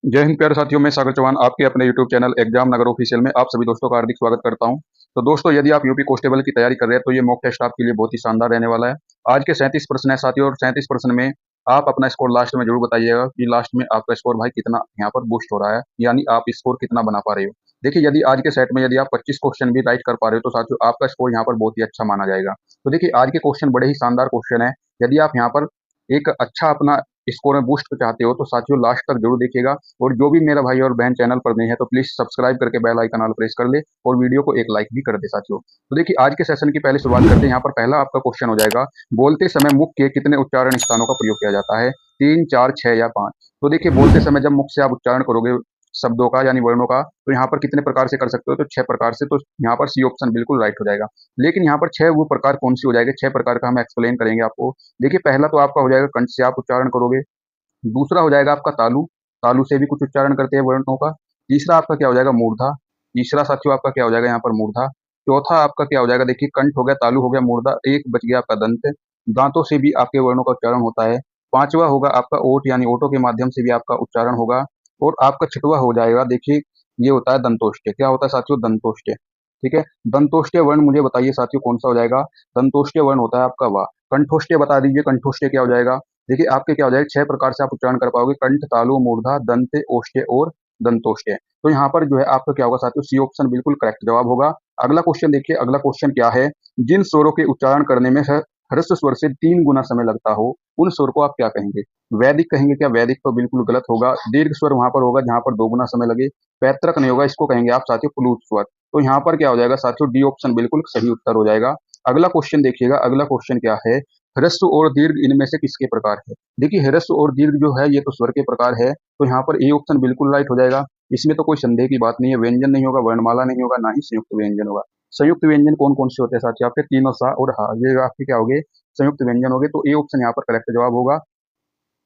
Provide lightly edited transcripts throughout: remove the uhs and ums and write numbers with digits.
जय हिंद प्यारे साथियों, मैं सागर चौहान आपके अपने यूट्यूब चैनल एग्जाम नगर ऑफिशियल में आप सभी दोस्तों का हार्दिक स्वागत करता हूं। तो दोस्तों, यदि आप यूपी कांस्टेबल की तैयारी कर रहे हैं तो ये मॉक टेस्ट आपके लिए बहुत ही शानदार रहने वाला है। आज के 37 प्रश्न है साथियों, और 37 प्रश्न में आप अपना स्कोर लास्ट में जरूर बताइएगा कि लास्ट में आपका स्कोर भाई कितना यहाँ पर बूस्ट हो रहा है, यानी आप स्कोर कितना बना पा रहे हो। देखिए, यदि आज के सेट में यदि आप 25 क्वेश्चन भी राइट कर पा रहे हो तो साथियों आपका स्कोर यहाँ पर बहुत ही अच्छा माना जाएगा। तो देखिए, आज के क्वेश्चन बड़े ही शानदार क्वेश्चन है। यदि आप यहाँ पर एक अच्छा अपना स्कोर में बूस्ट चाहते हो तो साथियों लास्ट तक जरूर देखिएगा। और जो भी मेरा भाई और बहन चैनल पर नहीं है तो प्लीज सब्सक्राइब करके बेल आइकन ऑल प्रेस कर ले और वीडियो को एक लाइक भी कर दे साथियों। तो देखिए, आज के सेशन की पहले शुरुआत करते हैं। यहाँ पर पहला आपका क्वेश्चन हो जाएगा, बोलते समय मुख के कितने उच्चारण स्थानों का प्रयोग किया जाता है? 3, 4, 6 या 5? तो देखिए, बोलते समय जब मुख से आप उच्चारण करोगे शब्दों का यानी वर्णों का, तो यहाँ पर कितने प्रकार से कर सकते हो? तो 6 प्रकार से। तो यहाँ पर सी ऑप्शन बिल्कुल राइट हो जाएगा। लेकिन यहाँ पर 6 वो प्रकार कौन सी हो जाएंगे? 6 प्रकार का हम एक्सप्लेन करेंगे आपको। देखिए, पहला तो आपका हो जाएगा कंठ से आप उच्चारण करोगे। दूसरा हो जाएगा आपका तालु, तालु से भी कुछ उच्चारण करते हैं वर्णों का। तीसरा आपका क्या हो जाएगा? मूर्धा। तीसरा साथियों आपका क्या हो जाएगा यहाँ पर? मूर्धा। चौथा आपका क्या हो जाएगा? देखिए, कंठ हो गया, तालु हो गया, मूर्धा, एक बच गया आपका दंत। दांतों से भी आपके वर्णों का उच्चारण होता है। पांचवा होगा आपका ओठ, यानी ओठों के माध्यम से भी आपका उच्चारण होगा। और आपका छठवा हो जाएगा, देखिए ये होता है दंतोष्ठ्य। क्या होता है साथियों? दंतोष्ठ्य। ठीक है, दंतोष्ठ्य वर्ण मुझे बताइए साथियों कौन सा हो जाएगा? दंतोष्ठ्य वर्ण होता है आपका वाह। कंठोष्ठ्य बता दीजिए, कंठोष्ठ्य क्या हो जाएगा? देखिए, आपके क्या हो जाएगा? 6 प्रकार से आप उच्चारण कर पाओगे, कंठ, तालु, मूर्धा, दंत, ओष्ठ्य और दंतोष्ठ्य। तो यहाँ पर जो है आपका क्या होगा साथियों? सी ऑप्शन बिल्कुल करेक्ट जवाब होगा। अगला क्वेश्चन देखिए, अगला क्वेश्चन क्या है? जिन स्वरों के उच्चारण करने में ह्रस्व स्वर से 3 गुना समय लगता हो, उन स्वर को आप क्या कहेंगे? वैदिक कहेंगे क्या? वैदिक तो बिल्कुल गलत होगा। दीर्घ स्वर वहां पर होगा जहां पर 2 गुना समय लगे। पैतृक नहीं होगा, इसको कहेंगे आप साथियों प्लूत स्वर। तो यहाँ पर क्या हो जाएगा साथियों? डी ऑप्शन बिल्कुल सही उत्तर हो जाएगा। अगला क्वेश्चन देखिएगा, अगला क्वेश्चन क्या है? ह्रस्व और दीर्घ इनमें से किसके प्रकार है? देखिए, ह्रस्व और दीर्घ जो है ये तो स्वर के प्रकार है, तो यहाँ पर ए ऑप्शन बिल्कुल राइट हो जाएगा। इसमें तो कोई संदेह की बात नहीं है। व्यंजन नहीं होगा, वर्णमाला नहीं होगा, ना ही संयुक्त व्यंजन होगा। संयुक्त व्यंजन कौन कौन से होते हैं साथियों? आपके तीनों सा और हा, ये आपके क्या हो गए? संयुक्त व्यंजन हो गए। तो ए ऑप्शन यहाँ पर करेक्ट जवाब होगा।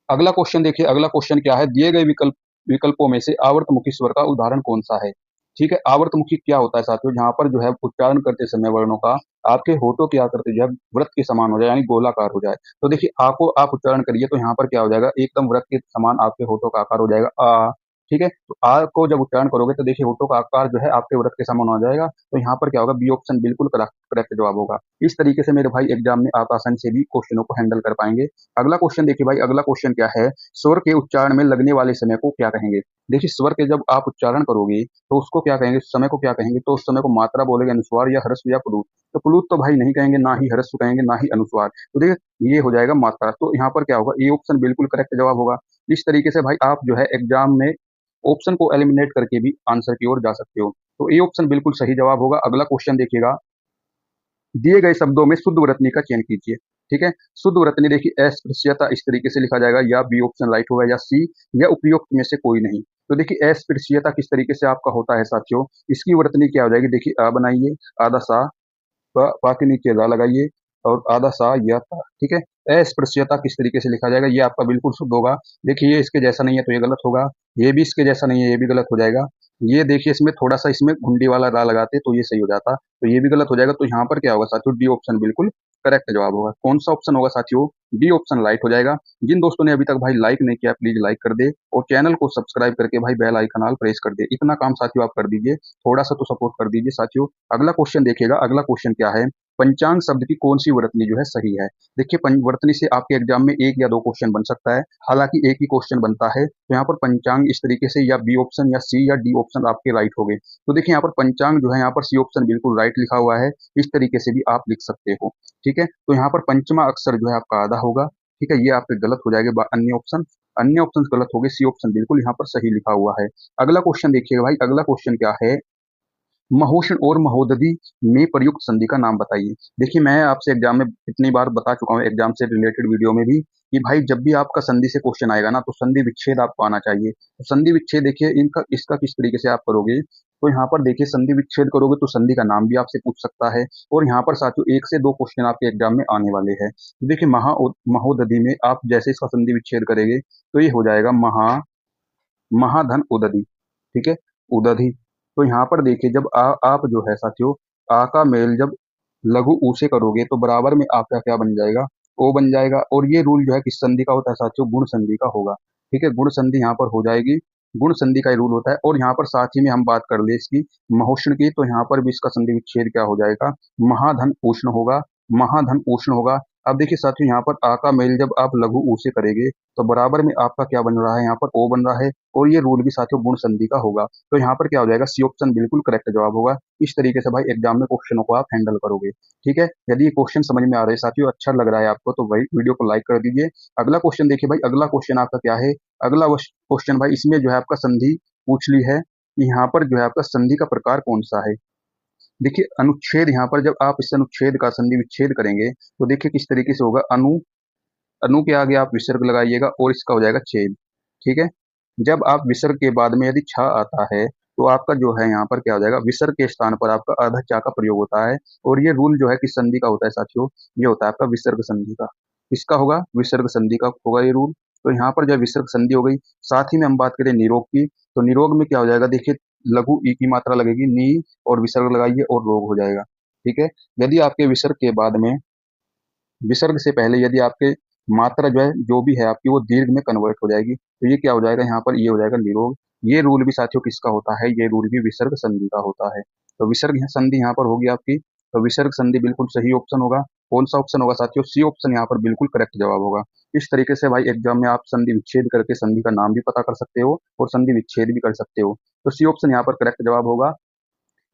अगला क्वेश्चन देखिए, अगला क्वेश्चन क्या है? दिए गए विकल्पों में से आवर्तमुखी स्वर का उदाहरण कौन सा है? ठीक है, आवर्तमुखी क्या होता है साथियों? जहां पर जो है उच्चारण करते समय वर्णों का आपके होठों की आकृति जो है वृत्त के समान हो जाए, यानी गोलाकार हो जाए। तो देखिए, आ को आप उच्चारण करिए तो यहाँ पर क्या हो जाएगा? एकदम वृत्त के समान आपके होठों का आकार हो जाएगा, आ। ठीक है, तो आ को जब उच्चारण करोगे तो देखिए होठों का आकार जो है आपके वृत्त के समान हो जाएगा। तो यहाँ पर क्या होगा? बी ऑप्शन बिल्कुल करेक्ट जवाब होगा। इस तरीके से मेरे भाई एग्जाम में आप आसानी से भी क्वेश्चनों को हैंडल कर पाएंगे। अगला क्वेश्चन देखिए भाई, अगला क्वेश्चन क्या है? स्वर के उच्चारण में लगने वाले समय को क्या कहेंगे? देखिए, स्वर के जब आप उच्चारण करोगे तो उसको क्या कहेंगे? उस समय को क्या कहेंगे? तो उस समय को मात्रा बोलेंगे, अनुस्वार या ह्रस्व या प्लुत। तो प्लुत तो भाई नहीं कहेंगे, ना ही ह्रस्व कहेंगे, ना ही अनुस्वार। तो देखिए, ये हो जाएगा मात्रा। तो यहाँ पर क्या होगा? ए ऑप्शन बिल्कुल करेक्ट जवाब होगा। इस तरीके से भाई आप जो है एग्जाम में ऑप्शन को एलिमिनेट करके भी आंसर की ओर जा सकते हो। तो ए ऑप्शन बिल्कुल सही जवाब होगा। अगला क्वेश्चन देखिएगा, दिए गए शब्दों में शुद्ध वर्तनी का चयन कीजिए। ठीक है, शुद्ध वर्तनी देखिए अस्पृश्यता इस तरीके से लिखा जाएगा, या बी ऑप्शन राइट होगा, या सी, या उपयुक्त में से कोई नहीं। तो देखिए, अस्पृश्यता किस तरीके से आपका होता है साथियों? इसकी वर्तनी क्या हो जाएगी? देखिए, आ बनाइए, आधा सा, पा के नीचे रा लगाइए, और आधा सा या था। ठीक है, अस्पृश्यता किस तरीके से लिखा जाएगा? ये आपका बिल्कुल शुद्ध होगा। देखिए, ये इसके जैसा नहीं है तो ये गलत होगा। ये भी इसके जैसा नहीं है, ये भी गलत हो जाएगा। ये देखिए, इसमें थोड़ा सा इसमें घुंडी वाला रा लगाते तो ये सही हो जाता, तो ये भी गलत हो जाएगा। तो यहाँ पर क्या होगा साथियों? डी ऑप्शन बिल्कुल करेक्ट जवाब होगा। कौन सा ऑप्शन होगा साथियों? डी ऑप्शन राइट हो जाएगा। जिन दोस्तों ने अभी तक भाई लाइक नहीं किया, प्लीज लाइक कर दे और चैनल को सब्सक्राइब करके भाई बेल आइकन ऑल प्रेस कर दे। इतना काम साथियों आप कर दीजिए, थोड़ा सा तो सपोर्ट कर दीजिए साथियों। अगला क्वेश्चन देखिएगा, अगला क्वेश्चन क्या है? पंचांग शब्द की कौन सी वर्तनी जो है सही है? देखिए, वर्तनी से आपके एग्जाम में एक या दो क्वेश्चन बन सकता है, हालांकि एक ही क्वेश्चन बनता है। तो यहाँ पर पंचांग इस तरीके से, या बी ऑप्शन, या सी, या डी ऑप्शन आपके राइट हो गए। तो देखिए, यहाँ पर पंचांग जो है यहाँ पर सी ऑप्शन बिल्कुल राइट लिखा हुआ है। इस तरीके से भी आप लिख सकते हो। ठीक है, तो यहाँ पर पंचमा अक्षर जो है आपका आधा होगा। ठीक है, ये आपके गलत हो जाएगा। अन्य ऑप्शन, अन्य ऑप्शन गलत हो गए। सी ऑप्शन बिल्कुल यहाँ पर सही लिखा हुआ है। अगला क्वेश्चन देखिएगा भाई, अगला क्वेश्चन क्या है? महोष्ण और महोदधि में प्रयुक्त संधि का नाम बताइए। देखिए, मैं आपसे एग्जाम में इतनी बार बता चुका हूँ, एग्जाम से रिलेटेड वीडियो में भी, कि भाई जब भी आपका संधि से क्वेश्चन आएगा ना तो संधि विच्छेद आपको आना चाहिए। तो संधि विच्छेद देखिए, इनका इसका किस तरीके से आप करोगे? तो यहाँ पर देखिए, संधि विच्छेद करोगे तो संधि का नाम भी आपसे पूछ सकता है। और यहाँ पर साथियों एक से दो क्वेश्चन आपके एग्जाम में आने वाले हैं। तो देखिए, महोदधि में आप जैसे इसका संधि विच्छेद करेंगे तो ये हो जाएगा महाधन उदधि। ठीक है, उदधि। तो यहाँ पर देखिए, जब आप जो है साथियों आ का मेल जब लघु ऊ से करोगे तो बराबर में आपका क्या बन जाएगा? ओ बन जाएगा। और ये रूल जो है किस संधि का होता है साथियों? गुण संधि का होगा। ठीक है, गुण संधि यहाँ पर हो जाएगी। गुण संधि का रूल होता है। और यहाँ पर साथ ही में हम बात कर ले इसकी महोष्ण की, तो यहाँ पर भी इसका संधि विच्छेद क्या हो जाएगा, महाधन उष्ण होगा, महाधन उष्ण होगा। अब देखिए साथियों, यहाँ पर आ का मेल जब आप लघु ऊ से करेंगे तो बराबर में आपका क्या बन रहा है, यहाँ पर ओ बन रहा है, और ये रूल भी साथियों गुण संधि का होगा। तो यहाँ पर क्या हो जाएगा, सी ऑप्शन बिल्कुल करेक्ट जवाब होगा। इस तरीके से भाई एग्जाम में क्वेश्चनों को आप हैंडल करोगे। ठीक है, यदि ये क्वेश्चन समझ में आ रहे हैं साथियों, अच्छा लग रहा है आपको, तो भाई वीडियो को लाइक कर दीजिए। अगला क्वेश्चन देखिए भाई, अगला क्वेश्चन आपका क्या है, अगला क्वेश्चन भाई इसमें जो है आपका संधि पूछ ली है। यहाँ पर जो है आपका संधि का प्रकार कौन सा है। देखिए अनुच्छेद, यहाँ पर जब आप इस अनुच्छेद का संधि विच्छेद करेंगे तो देखिए किस तरीके से होगा, अनु, अनु के आगे आप विसर्ग लगाइएगा और इसका हो जाएगा छेद। ठीक है, जब आप विसर्ग के बाद में यदि छ आता है तो आपका जो है यहाँ पर क्या हो जाएगा, विसर्ग के स्थान पर आपका आधा चा का प्रयोग होता है। और ये रूल जो है किस संधि का होता है साथियों, ये होता है आपका विसर्ग संधि का। किसका होगा, विसर्ग संधि का होगा ये रूल। तो यहाँ पर जब विसर्ग संधि हो गई, साथ ही में हम बात करें निरोग की, तो निरोग में क्या हो जाएगा, देखिए लघु ई की मात्रा लगेगी, नी और विसर्ग लगाइए और रोग हो जाएगा। ठीक है, यदि आपके विसर्ग के बाद में, विसर्ग से पहले यदि आपके मात्रा जो है जो भी है आपकी वो दीर्घ में कन्वर्ट हो जाएगी, तो ये क्या हो जाएगा, यहाँ पर ये हो जाएगा निरोग। ये रूल भी साथियों किसका होता है, ये रूल भी विसर्ग संधि का होता है। तो विसर्ग संधि यहाँ पर होगी आपकी, तो विसर्ग संधि बिल्कुल सही ऑप्शन होगा। कौन सा ऑप्शन होगा साथियों, सी ऑप्शन यहाँ पर बिल्कुल करेक्ट जवाब होगा। इस तरीके से भाई एग्जाम में आप संधि विच्छेद करके संधि का नाम भी पता कर सकते हो और संधि विच्छेद भी कर सकते हो। तो सी ऑप्शन यहाँ पर करेक्ट जवाब होगा।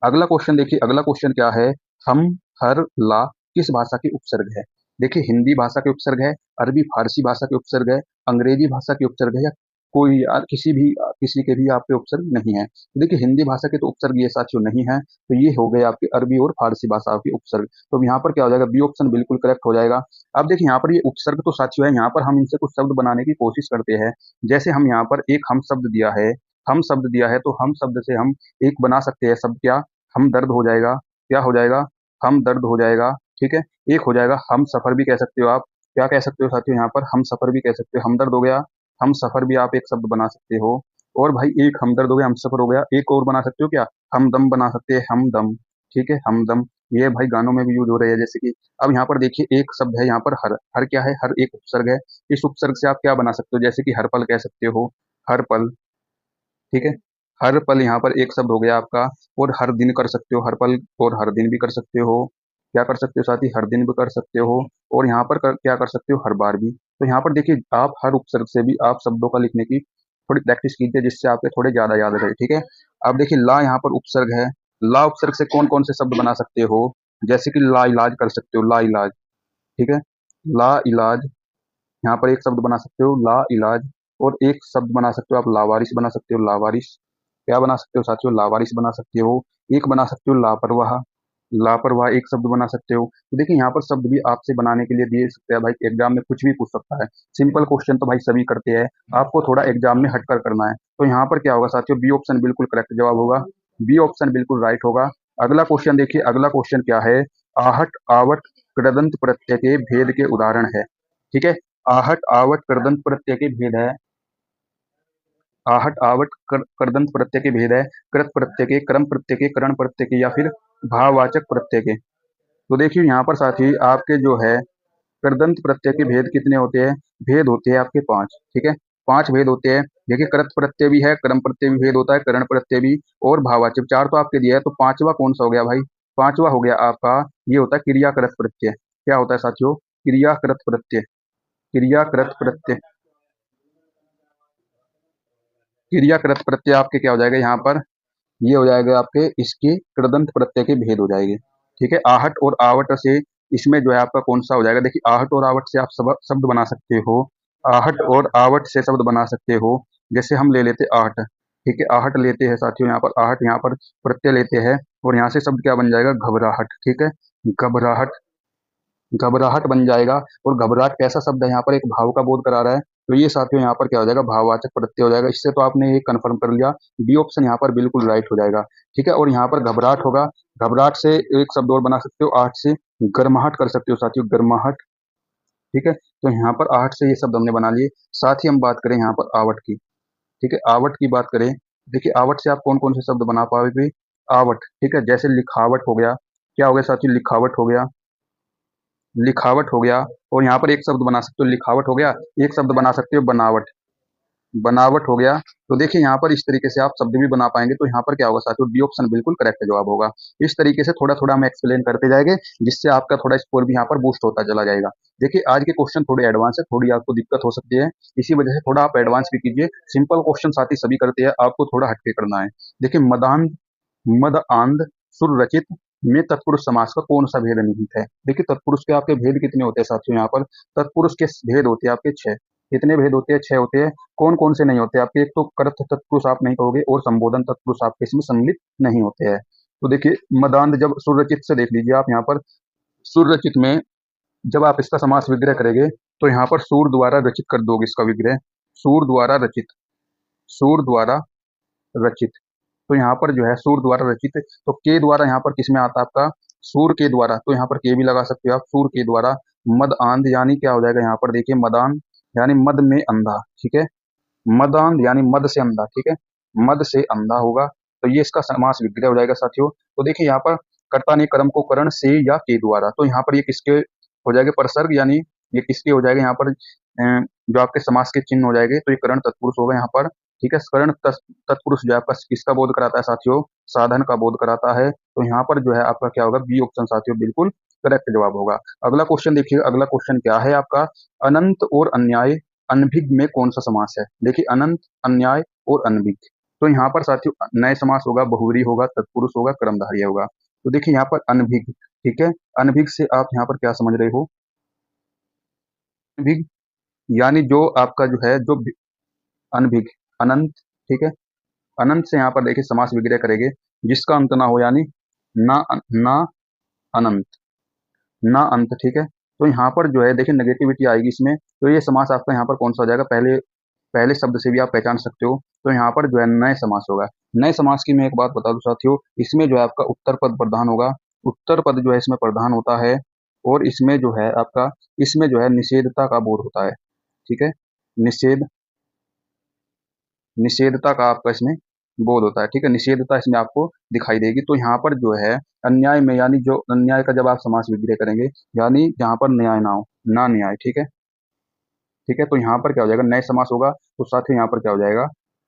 अगला क्वेश्चन देखिए, अगला क्वेश्चन क्या है, हम, हर, ला किस भाषा के उपसर्ग है। देखिए हिंदी भाषा के उपसर्ग है, अरबी फारसी भाषा के उपसर्ग है, अंग्रेजी भाषा के उपसर्ग है, या कोई किसी के भी आपके उपसर्ग नहीं है। तो देखिए हिंदी भाषा के तो उपसर्ग ये साथियों नहीं है, तो ये हो गए आपके अरबी और फारसी भाषा के उपसर्ग। तो यहाँ पर क्या हो जाएगा, बी ऑप्शन बिल्कुल करेक्ट हो जाएगा। अब देखिए यहाँ पर ये उपसर्ग तो साथियों है, यहाँ पर हम इनसे कुछ शब्द बनाने की कोशिश करते हैं। जैसे हम यहाँ पर एक हम शब्द दिया है, हम शब्द दिया है, तो हम शब्द से हम एक बना सकते हैं शब्द, क्या, हम दर्द हो जाएगा, क्या हो जाएगा, हम दर्द हो जाएगा। ठीक है, एक हो जाएगा हम सफर भी कह सकते हो आप, क्या कह सकते हो साथियों, यहाँ पर हम सफर भी कह सकते हो, हमदर्द हो गया, हम सफर भी आप एक शब्द बना सकते हो। और भाई एक हमदर्द हो गया, हम सफर हो गया, एक और बना सकते हो, क्या, हमदम बना सकते हैं, हमदम। ठीक है, हमदम, ये भाई गानों में भी यूज हो रहे हैं जैसे कि। अब यहाँ पर देखिए एक शब्द है यहाँ पर हर, हर क्या है, हर एक उपसर्ग है। इस उपसर्ग से आप क्या बना सकते हो, जैसे कि हर पल कह सकते हो, हर पल। ठीक है, हर पल यहाँ पर एक शब्द हो गया आपका। और हर दिन कर सकते हो, हर पल और हर दिन भी कर सकते हो, क्या कर सकते हो साथी, हर दिन भी कर सकते हो। और यहाँ पर क्या कर सकते हो, हर बार भी। तो यहाँ पर देखिए आप हर उपसर्ग से भी आप शब्दों का लिखने की थोड़ी प्रैक्टिस कीजिए, जिससे आपके थोड़े ज्यादा याद रहे। ठीक है, अब देखिए ला यहाँ पर उपसर्ग है, ला उपसर्ग से कौन कौन से शब्द बना सकते हो, जैसे कि ला इलाज कर सकते हो, ला इलाज। ठीक है, ला इलाज, यहाँ पर एक शब्द बना सकते हो ला इलाज। और एक शब्द बना सकते हो आप लावारिस बना सकते हो, लावारिस। क्या बना सकते हो साथियों, लावारिस बना सकते हो। एक बना सकते हो लापरवाह, लापरवाह एक शब्द बना सकते हो। तो देखिए यहाँ पर शब्द भी आपसे बनाने के लिए दिए सकते हैं भाई, एग्जाम में कुछ भी पूछ सकता है। सिंपल क्वेश्चन तो भाई सभी करते हैं, आपको थोड़ा एग्जाम में हटकर करना है। तो यहाँ पर क्या होगा साथियों, बी ऑप्शन बिल्कुल करेक्ट जवाब होगा, बी ऑप्शन बिल्कुल राइट होगा। अगला क्वेश्चन देखिए, अगला क्वेश्चन क्या है, आहट आवट कृदंत प्रत्यय के भेद के उदाहरण है। ठीक है, आहट आवट कृदंत प्रत्यय के भेद है, आहट आवट कृदंत प्रत्यय के भेद है, कृत प्रत्यय के, क्रम प्रत्यय के, करण प्रत्यय के, या फिर भाववाचक प्रत्यय के। तो देखिए यहाँ पर साथी आपके जो है कृदंत प्रत्यय के भेद कितने होते हैं, भेद होते हैं आपके पांच। ठीक है, पांच भेद होते हैं। देखिए कृत प्रत्यय भी है, क्रम प्रत्यय भी भेद होता है, करण प्रत्यय भी, और भाववाचक। चार तो आपके दिया है, तो पांचवा कौन सा हो गया भाई, पांचवा हो गया आपका, ये होता है क्रियाकृत प्रत्यय। क्या होता है साथियों, क्रियाकृत प्रत्यय, क्रियाकृत प्रत्यय, क्रियाकृत प्रत्यय आपके क्या हो जाएगा यहाँ पर, ये हो जाएगा आपके इसके कृदंत प्रत्यय के भेद हो जाएंगे। ठीक है, आहट और आवट से इसमें जो है आपका कौन सा हो जाएगा, देखिए आहट और आवट से आप शब्द बना सकते हो, आहट और आवट से शब्द बना सकते हो। जैसे हम ले लेते आहट, ठीक है, आहट लेते हैं साथियों, यहाँ पर आहट, यहाँ पर प्रत्यय लेते हैं, और यहाँ से शब्द क्या बन जाएगा, घबराहट। ठीक है, घबराहट, घबराहट बन जाएगा। और घबराहट कैसा शब्द है, यहाँ पर एक भाव का बोध करा रहा है, तो ये साथियों यहाँ पर क्या हो जाएगा, भाववाचक प्रत्यय हो जाएगा। इससे तो आपने ये कंफर्म कर लिया, बी ऑप्शन यहाँ पर बिल्कुल राइट हो जाएगा। ठीक है, और यहाँ पर घबराहट होगा, घबराहट से एक शब्द और बना सकते हो, आहट से गर्माहट कर सकते हो साथियों, गर्माहट। ठीक है, तो यहाँ पर आहट से ये शब्द हमने बना लिए। साथ ही हम बात करें यहाँ पर आवट की। ठीक है, आवट की बात करें, देखिए आवट से आप कौन कौन से शब्द बना पाओगे, आवट। ठीक है, जैसे लिखावट हो गया, क्या हो गया साथियों, लिखावट हो गया, लिखावट हो गया। और यहाँ पर एक शब्द बना सकते हो, लिखावट हो गया, एक शब्द बना सकते हो बनावट। बनावट हो गया। तो देखिए यहाँ पर इस तरीके से आप शब्द भी बना पाएंगे, तो यहाँ पर क्या होगा साथियों, डी ऑप्शन बिल्कुल करेक्ट जवाब होगा। इस तरीके से थोड़ा थोड़ा हम एक्सप्लेन करते जाएंगे, जिससे आपका थोड़ा स्कोर भी यहाँ पर बूस्ट होता चला जाएगा। देखिए आज के क्वेश्चन थोड़े एडवांस है, थोड़ी आपको दिक्कत हो सकती है, इसी वजह से थोड़ा आप एडवांस भी कीजिए। सिंपल क्वेश्चन साथी सभी करते हैं, आपको थोड़ा हटके करना है। देखिए मदान मद आंध सुर रचित में तत्पुरुष समास का कौन सा भेद निहित है। देखिए तत्पुरुष के आपके भेद कितने होते हैं साथियों, यहाँ पर तत्पुरुष के भेद होते हैं आपके 6। कितने भेद होते हैं, 6 होते हैं। कौन कौन से नहीं होते आपके, एक तो कर्त तत्पुरुष आप नहीं कहोगे, और संबोधन तत्पुरुष आपके इसमें सम्मिलित नहीं होते हैं। तो देखिए मदांध जब सुर रचित से देख लीजिए आप, यहाँ पर सुर रचित में जब आप इसका समास विग्रह करेंगे, तो यहाँ पर सूर द्वारा रचित कर दोगे इसका विग्रह, सूर द्वारा रचित, सूर द्वारा रचित। तो यहाँ पर जो है सूर द्वारा रचित, तो के द्वारा यहाँ पर किसमें आता है आपका, सूर के द्वारा, तो यहाँ पर के भी लगा सकते हो आप, सूर के द्वारा। मद आंध यानी क्या हो जाएगा यहाँ पर, देखिए मदान यानी मद में अंधा, ठीक है, मदांध यानी मद से अंधा, ठीक है, मद से अंधा होगा। तो ये इसका समास विग्रह हो जाएगा साथियों। तो देखिए यहाँ पर कर्ता ने कर्म को करण से या के द्वारा, तो यहाँ पर ये किसके हो जाएगा, परसर्ग, यानी ये किसके हो जाएगा यहाँ पर, जो आपके समास के चिन्ह हो जाएंगे, तो ये करण तत्पुरुष होगा यहाँ पर, ठीक है। करण तत्पुरुष जो है आपका किसका बोध कराता है साथियों, साधन का बोध कराता है। तो यहाँ पर जो है आपका क्या होगा, बी ऑप्शन साथियों बिल्कुल करेक्ट जवाब होगा। अगला क्वेश्चन देखिए, अगला क्वेश्चन क्या है आपका, अनंत और अन्याय अनभिज्ञ में कौन सा समास है। देखिए अनंत, अन्याय और अनभिज्ञ, तो यहाँ पर साथियों नए समास होगा, बहुव्रीहि होगा, तत्पुरुष होगा, कर्मधारय होगा। तो देखिए यहाँ पर अनभिज्ञ, ठीक है, अनभिज्ञ से आप यहाँ पर क्या समझ रहे हो, अनभिज्ञ यानी जो आपका जो है, जो अनभिज्ञ, अनंत, ठीक है, अनंत से यहाँ पर देखिए समास विग्रह करेंगे, जिसका अंत ना हो, यानी ना ना अनंत, ना अंत, ठीक है। तो यहाँ पर जो है देखिए नेगेटिविटी आएगी इसमें, तो ये समास आपका यहाँ पर कौन सा हो जाएगा, पहले पहले शब्द से भी आप पहचान सकते हो। तो यहाँ पर जो है नए समास होगा। नए समास की मैं एक बात बता दूं साथियों, इसमें जो है आपका उत्तर पद प्रधान होगा, उत्तर पद जो है इसमें प्रधान होता है, और इसमें जो है आपका, इसमें जो है निषेधता का बोध होता है, ठीक है, निषेध, निषेधता का आपका इसमें बोध होता है, ठीक है, निषेधता इसमें आपको दिखाई देगी। तो यहाँ पर जो है अन्याय में, यानी जो अन्याय का जब आप समास विग्रह करेंगे, यानी जहाँ पर न्याय ना हो, ना न्याय, ठीक है, ठीक है, तो यहाँ पर क्या हो जाएगा, नए समास होगा। तो साथियों यहाँ पर क्या हो जाएगा,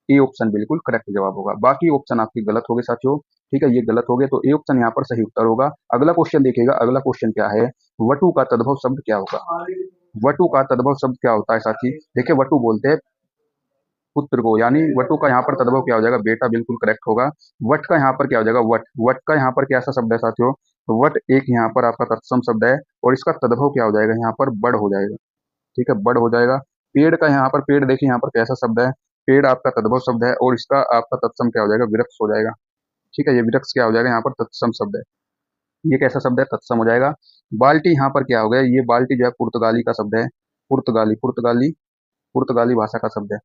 ए ऑप्शन बिल्कुल करेक्ट जवाब होगा। बाकी ऑप्शन आपकी गलत हो गए साथियों, ठीक है, ये गलत हो गए, तो ए ऑप्शन यहाँ पर सही उत्तर होगा। अगला क्वेश्चन देखिएगा, अगला क्वेश्चन क्या है, वटु का तद्भव शब्द क्या होगा। वटु का तद्भव शब्द क्या होता है साथी, देखिए वटु बोलते हैं पुत्र को, यानी वटु का यहाँ पर तद्भव क्या हो जाएगा, बेटा बिल्कुल करेक्ट होगा। वट का यहाँ पर क्या हो जाएगा, वट, वट का यहाँ पर कैसा शब्द है साथियों, तो वट एक यहाँ पर आपका तत्सम शब्द है, और इसका तद्भव क्या हो जाएगा, यहाँ पर बड़ हो जाएगा, ठीक है, बड़ हो जाएगा। पेड़ का यहाँ पर, पेड़ देखिए यहाँ पर कैसा शब्द है, पेड़ आपका तद्भव शब्द है, और इसका आपका तत्सम क्या हो जाएगा, विरक्ष हो जाएगा, ठीक है, ये विरक्ष क्या हो जाएगा, यहाँ पर तत्सम शब्द है, ये कैसा शब्द है, तत्सम हो जाएगा। बाल्टी यहाँ पर क्या हो गया, ये बाल्टी जो है पुर्तगाली का शब्द है, पुर्तगाली, पुर्तगाली, पुर्तगाली भाषा का शब्द है,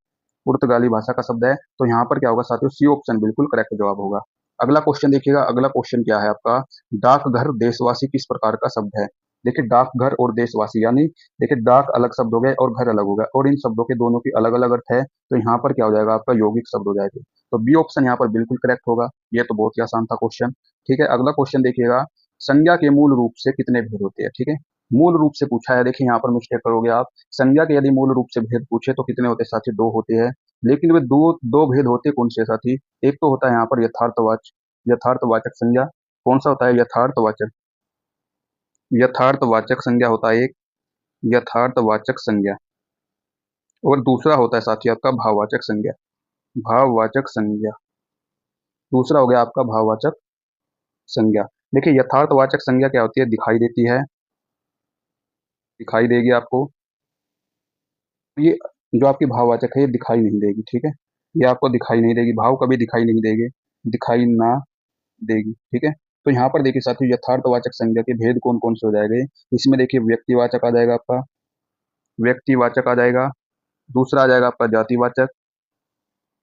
पुर्तगाली भाषा का शब्द है। तो यहाँ पर क्या होगा साथियों, सी ऑप्शन बिल्कुल करेक्ट जवाब होगा। अगला क्वेश्चन देखिएगा, अगला क्वेश्चन क्या है आपका, डाकघर देशवासी किस प्रकार का शब्द है। देखिए डाकघर और देशवासी, यानी देखिए डाक अलग शब्द हो गए और घर अलग हो गया, और इन शब्दों के दोनों की अलग अलग अर्थ है। तो यहाँ पर क्या हो जाएगा आपका, यौगिक शब्द हो जाएगा। तो बी ऑप्शन यहाँ पर बिल्कुल करेक्ट होगा। ये तो बहुत ही आसान था क्वेश्चन, ठीक है। अगला क्वेश्चन देखिएगा, संज्ञा के मूल रूप से कितने भेद होते हैं, ठीक है, मूल रूप से पूछा है। देखिए यहाँ पर मिस्टेक करोगे आप, संज्ञा के यदि मूल रूप से भेद पूछे तो कितने होते हैं साथी, 2 होते हैं। लेकिन वे दो दो भेद होते कौन से साथी, एक तो होता है यहाँ पर यथार्थवाचक, यथार्थवाचक संज्ञा, कौन सा होता है, यथार्थवाचक, यथार्थवाचक संज्ञा होता है एक, यथार्थवाचक संज्ञा, और दूसरा होता है साथी आपका भाववाचक संज्ञा, भाववाचक संज्ञा, दूसरा हो गया आपका भाववाचक संज्ञा। देखिए यथार्थवाचक संज्ञा क्या होती है, दिखाई देती है, दिखाई देगी आपको, ये जो आपकी भाववाचक है ये दिखाई नहीं देगी, ठीक है, ये आपको दिखाई नहीं देगी, भाव कभी दिखाई नहीं देंगे, दिखाई ना देगी, ठीक है। तो यहाँ पर देखिए साथियों यथार्थवाचक संज्ञा के भेद कौन कौन से हो जाएंगे, इसमें देखिए व्यक्तिवाचक आ जाएगा आपका, व्यक्तिवाचक आ जाएगा, दूसरा आ जाएगा आपका जातिवाचक,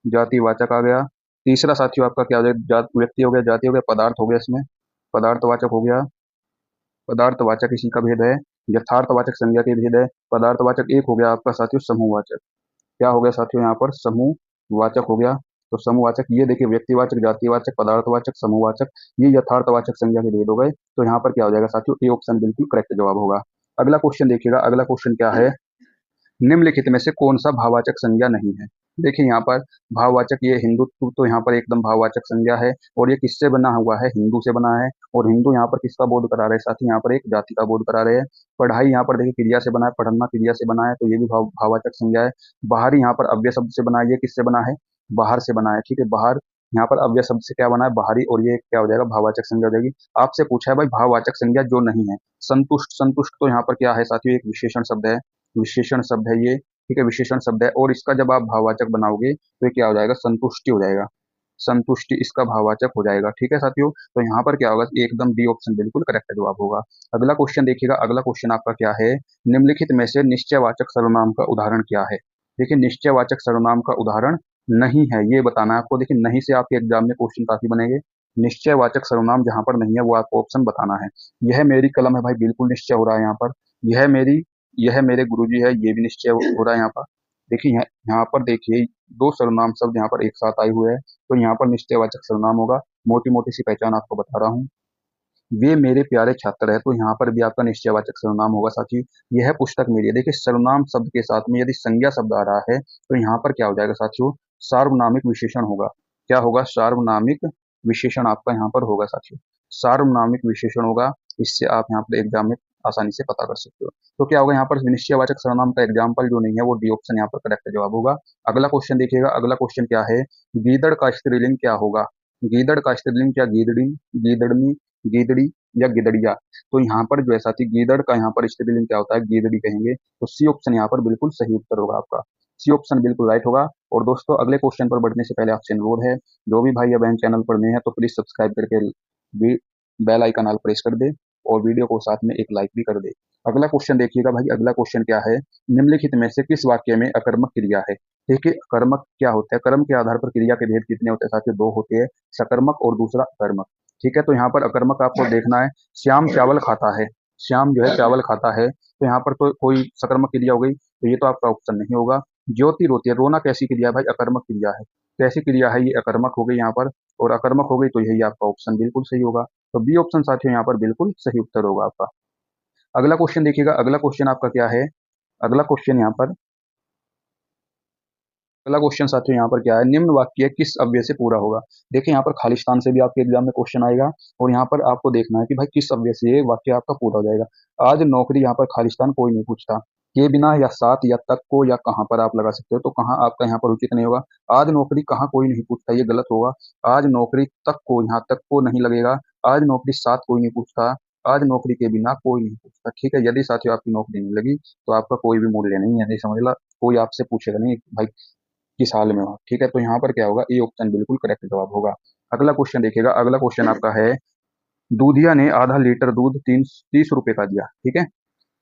जातिवाचक आ गया, तीसरा साथियों आपका क्या हो जाएगा, व्यक्ति हो गया, जाति हो गया, पदार्थ हो गया, इसमें पदार्थवाचक हो गया, पदार्थवाचक इसी का भेद है। यथार्थवाचक संज्ञा के भेद है, पदार्थवाचक एक हो गया आपका साथियों समूहवाचक, क्या हो गया साथियों यहाँ पर, समूहवाचक हो गया। तो समूहवाचक, ये देखिए व्यक्तिवाचक, जातिवाचक, पदार्थवाचक, समूहवाचक, ये यथार्थवाचक संज्ञा के भेद हो गए। तो यहाँ पर क्या हो जाएगा साथियों, ए ऑप्शन बिल्कुल करेक्ट जवाब होगा। अगला क्वेश्चन देखिएगा, अगला क्वेश्चन क्या है, निम्नलिखित में से कौन सा भाववाचक संज्ञा नहीं है। देखिए यहाँ पर भाववाचक, ये हिंदुत्व तो यहाँ पर एकदम भाववाचक संज्ञा है, और ये किससे बना हुआ है? हिंदू से बना है। और हिंदू यहाँ पर किसका बोध करा रहे हैं? साथ ही यहाँ पर एक जाति का बोध करा रहे हैं। पढ़ाई यहाँ पर देखिए क्रिया से बना है, पढ़ना क्रिया से बना है, तो ये भी भाववाचक संज्ञा है। बाहर यहाँ पर अव्यय शब्द से बना है, ये किससे बना है? बाहर से बना है, ठीक है। बाहर यहाँ पर अव्यय शब्द से क्या बना है? बाहरी, और ये क्या हो जाएगा? भाववाचक संज्ञा हो जाएगी। आपसे पूछा है भाई भाववाचक संज्ञा जो नहीं है। संतुष्ट, संतुष्ट तो यहाँ पर क्या है साथियों? एक विशेषण शब्द है, विशेषण शब्द है ये, ठीक है, विशेषण शब्द है। और इसका जब आप भाववाचक बनाओगे तो ये क्या हो जाएगा? संतुष्टि हो जाएगा। संतुष्टि इसका भाववाचक हो जाएगा, ठीक है साथियों। तो यहाँ पर क्या होगा? एकदम डी ऑप्शन बिल्कुल करेक्ट जवाब होगा। अगला क्वेश्चन देखिएगा, अगला क्वेश्चन आपका क्या है? निम्नलिखित में से निश्चयवाचक सर्वनाम का उदाहरण क्या है? देखिए निश्चयवाचक सर्वनाम का उदाहरण नहीं है, ये बताना है आपको। देखिए नहीं से आपके एग्जाम में क्वेश्चन काफी बनेंगे। निश्चयवाचक सर्वनाम जहां पर नहीं है वो आपको ऑप्शन बताना है। यह मेरी कलम है, भाई बिल्कुल निश्चय हो रहा है यहाँ पर। यह मेरी, यह मेरे गुरुजी है, ये भी निश्चय हो रहा है यहाँ पर। देखिए यहाँ पर देखिए दो सर्वनाम शब्द यहाँ पर एक साथ आए हुए हैं, तो यहाँ पर निश्चयवाचक सर्वनाम होगा। मोटी मोटी सी पहचान आपको बता रहा हूँ। वे मेरे प्यारे छात्र है, तो यहाँ पर भी आपका निश्चयवाचक सर्वनाम होगा साथी। यह पुस्तक मेरी है। देखिए सर्वनाम शब्द के साथ में यदि संज्ञा शब्द आ रहा है तो यहाँ पर क्या हो जाएगा साथियों? सार्वनामिक विशेषण होगा। क्या होगा? सार्वनामिक विशेषण आपका यहाँ पर होगा साथियों। सार्वनामिक विशेषण होगा। इससे आप यहाँ पर एग्जाम में आसानी से पता कर सकते हो। तो क्या होगा यहाँ पर? निश्चयवाचक सर्वनाम का एग्जाम्पल जो नहीं है वो डी ऑप्शन यहाँ पर करेक्ट जवाब होगा। अगला क्वेश्चन देखिएगा, अगला क्वेश्चन क्या है? गीदड़ का स्त्रीलिंग क्या होगा? गीदड़ का स्त्रीलिंग क्या? गीदड़ी, गीदड़नी, गीदड़ी या गिदड़िया। तो यहाँ पर जो है साथी गीदड़ का यहाँ पर स्त्रीलिंग क्या होता है? गीदड़ी कहेंगे। तो सी ऑप्शन यहाँ पर बिल्कुल सही उत्तर होगा आपका। सी ऑप्शन बिल्कुल राइट होगा। और दोस्तों अगले क्वेश्चन पर बढ़ने से पहले आपसे अनुरोध है, जो भी भाई या बहन चैनल पर नए हैं तो प्लीज सब्सक्राइब करके बेल आइकन ऑल प्रेस कर दे, और वीडियो को साथ में एक लाइक भी कर दे। अगला क्वेश्चन देखिएगा भाई, अगला क्वेश्चन क्या है? निम्नलिखित में से किस वाक्य में अकर्मक क्रिया है? देखिए अकर्मक क्या होता है? कर्म के आधार पर क्रिया के भेद कितने होते हैं साथियों? दो होते हैं, सकर्मक और दूसरा अकर्मक, ठीक है। तो यहाँ पर अकर्मक आपको देखना है। श्याम चावल खाता है, श्याम जो है चावल खाता है, तो यहाँ पर तो कोई सकर्मक क्रिया हो गई, तो ये तो आपका ऑप्शन नहीं होगा। ज्योति रोती है, रोना कैसी क्रिया है भाई? अकर्मक क्रिया है। कैसी क्रिया है? ये अकर्मक हो गई यहाँ पर, और अकर्मक हो गई तो यही आपका ऑप्शन बिल्कुल सही होगा। तो बी ऑप्शन साथियों यहाँ पर बिल्कुल सही उत्तर होगा आपका। अगला क्वेश्चन देखिएगा, अगला क्वेश्चन आपका क्या है? अगला क्वेश्चन यहाँ पर, अगला क्वेश्चन साथियों यहाँ पर क्या है? निम्न वाक्य किस अव्यय से पूरा होगा? देखिए यहाँ पर खालिस्तान से भी आपके एग्जाम में क्वेश्चन आएगा, और यहाँ पर आपको देखना है कि भाई किस अव्यय से ये वाक्य आपका पूरा हो जाएगा। आज नौकरी, यहाँ पर खालिस्तान कोई नहीं पूछता। के बिना या साथ या तक को या कहाँ पर आप लगा सकते हो, तो कहाँ आपका यहाँ पर उचित नहीं होगा। आज नौकरी कहाँ कोई नहीं पूछता, ये गलत होगा। आज नौकरी तक को, यहाँ तक को नहीं लगेगा। आज नौकरी साथ कोई नहीं पूछता। आज नौकरी के बिना कोई नहीं पूछता, ठीक है। यदि साथियों आपकी नौकरी नहीं लगी तो आपका कोई भी मूल्य नहीं है, नहीं समझ ला। कोई आपसे पूछेगा नहीं भाई किस हाल में हो, ठीक है। तो यहाँ पर क्या होगा? ए ऑप्शन बिल्कुल करेक्ट जवाब होगा। अगला क्वेश्चन देखिएगा, अगला क्वेश्चन आपका है, दूधिया ने आधा लीटर दूध 30 रुपए का दिया, ठीक है।